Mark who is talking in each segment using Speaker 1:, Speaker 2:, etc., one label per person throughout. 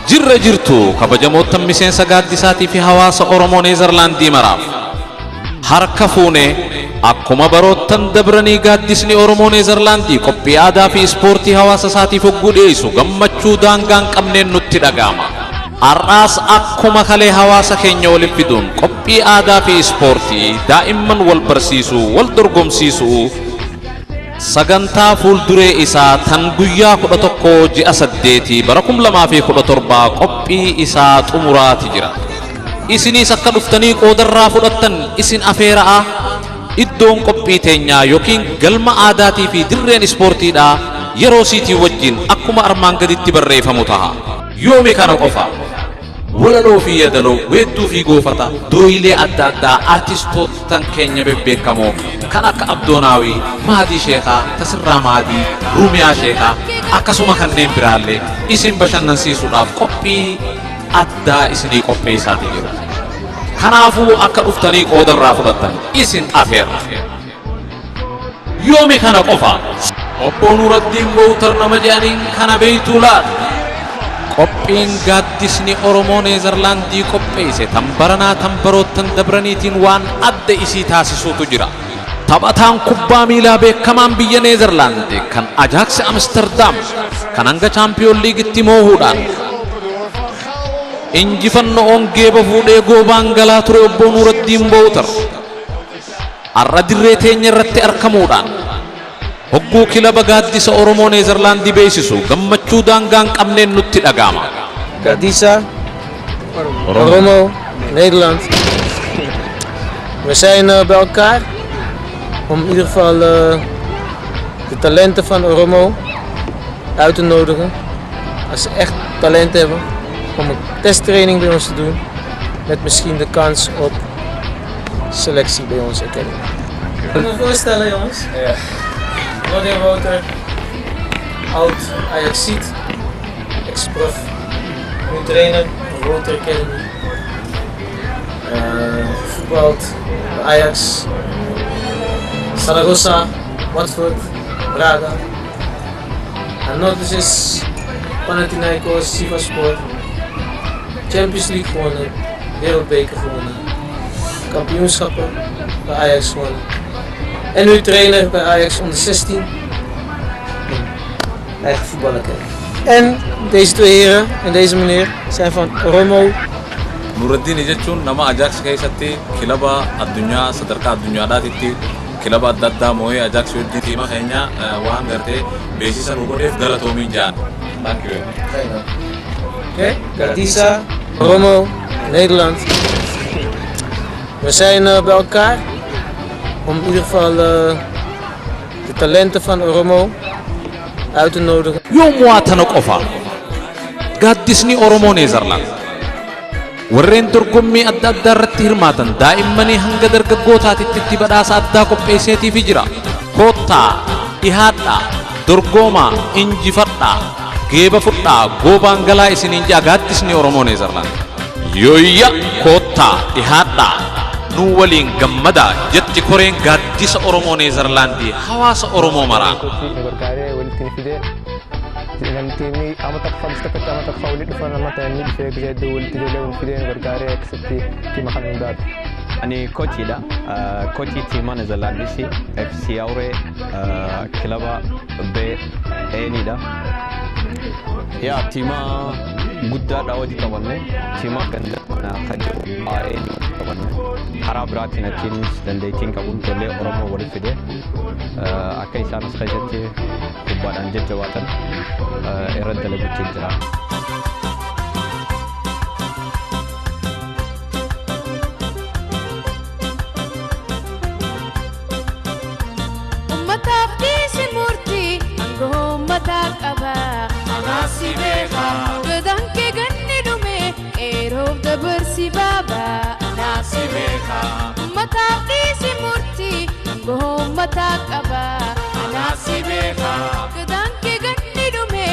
Speaker 1: jirra jirtu kabajamoota miseensa gaaddisaatii fi hawaasa Oromoo Neezerlaandii maraaf harka fuune akkuma baroottan dabranii gaaddisni Oromoo Neezerlaandii qophii aadaa fi ispoortii hawaasa isaatiif hogguu dhiyeessu gammachuu daangaan qabneen nutti dhaga'ama. Har'aas akkuma kalee hawaasa keenya waliin fiduun qophii aadaa fi ispoortii daa'imman wal barsiisuu wal dorgomsiisuu sagantaa fuulduree isaa tan guyyaa 11 ji'a 8 bara 2017 qophii isaa xumuraati jira. Isinis akka dhuftanii qoodarraa fudhattan isin afeera'a. Iddoon qophii teenyaa yookiin galma aadaatii fi dirreen ispoortiidha yeroo siitii wajjin akkuma armaan gaditti barreeffamu ta'a. Yoomi kana qofa walaloo fi yadaloo weedduu fi goofata dooyilee adda addaa artistootan keenya bebbeekamoo kan akka Abdoonaawii, Maadii Sheekaa, Tasirraa Maadii, Ruumiyaa Sheekaa akkasuma kanneen biraallee isin bashannansiisuudhaaf qophii addaa isinii qopheessaati jira. Kanaafuu akka dhuftanii qoodarraa fudhattan isin afeerra. Yoomi kana qofa obbo Nuuraddiin Bowtar nama jedhaniin kana beeytuu laata? Qophiin gaaddisni Oromoo Neezerlaandii qopheesse tan baranaa tan baroottan dabraniitiin waan adda isii taasisuutu jira. Taphataan kubbaa miilaa beekamaan biyya Neezerlaandii kan Ajax Amsterdam kan hanga Chaampiyoon Liigitti moohuudhaan injifannoo geeba fuudhee goobaan galaa ture obbo Nuuraddiin Bowtar har'a dirree teenya irratti argamuudhaan hogguu kilaba gaaddisa Oromoo Neezerlaandii beeksisu gammachuu daangaan qabneen nutti dhaga'ama.
Speaker 2: Gaaddisa Oromo Nederland. We zijn bij elkaar om in ieder geval de talenten van Oromo uit te nodigen. Als ze echt talent hebben, om een testtraining bij ons te doen. Met misschien de kans op selectie bij onze academy. Kan je me voorstellen, jongens? Ja. Rodney Bowtar, oud Ajaxiet, ex-prof, nu trainer van Bowtar Academy. Voetbalt bij Ajax, Zaragoza, Watford, Braga. En nog is Panathinaikos, Sivasspor, Champions League gewonnen, Wereldbeker gewonnen, kampioenschappen bij Ajax gewonnen. En nu trainer bij Ajax onder 16. Eigen voetbalacademie. En deze twee heren en deze meneer zijn van Oromo.
Speaker 1: Nuuraddiin jechuun nama Ajax keessatti kilaba addunyaa sadarkaa addunyaadhaatitti kilaba adda addaa moo'ee Ajax wajjin tiima keenya waan gartee beeksisa nu godheef galatoomii jaan.
Speaker 2: Oké, Gaaddisa, Oromo, Nederland. We zijn bij elkaar om in ieder geval de talenten van Oromo uit te nodigen.
Speaker 1: Yoomuu tana qofa gaaddisni Oromoo Neezerlaand warreen dorgommii adda addaa irratti hirmaatan daa'immanii hanga dargaggootaatitti itti badhaasa addaa qopheesseetiif jira. Koottaa, dhihaadhaa, dorgomaa, injifadhaa, geeba fudhaa, goobaan galaa isiniin jaa gaaddisni Oromoo Neezerlaand. Yooyya koottaa, dhihaadhaa, nu waliin gammada jetti koreen gaaddisa Oromoo Neezerlaandii hawaasa Oromoo maraa.
Speaker 3: Nanti amat aku faham setiap amat aku faham itu faham amat ini bisa kerja dulu tidak lewat video berkarya seperti tim akan mendat.
Speaker 4: Ani coach ida coach tim Neezerlaandisi FC Aure kilaba B ini dah. Ya tima guddaa wajji qabanne tima ganda khajju ini qabanne hara biraatiin achiin dandeettiin qabuun tollee Oromoo walitti fide akka isaanis keessatti kubbaadhaan jajjabaatan irratti dalaguutti jira.
Speaker 5: Ummataaf dhiisi murtii aangoo uummataa qaba. Anaasi beeka. Gadaan kee ganni dhume eeroof dabarsi baaba. Anaasi beeka. Ummataaf dhiisi murtii aangoo uummataa qaba. Anaasi beeka. Gadaan kee ganni dhume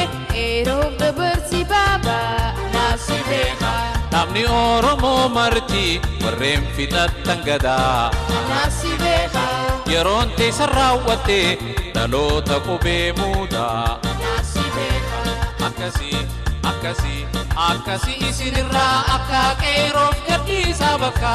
Speaker 5: eeroof dabarsi baaba. Anaasi beeka.
Speaker 1: Namni Oromoo marti warreen fixattan gadaa.
Speaker 5: Anaasi beeka.
Speaker 1: Yeroon teessan raawwatte dhaloota qubee muudaa.
Speaker 5: Anaasi beeka.
Speaker 1: Akkasii akkasi isinirraa akka qeeroof gadhiisaa bakka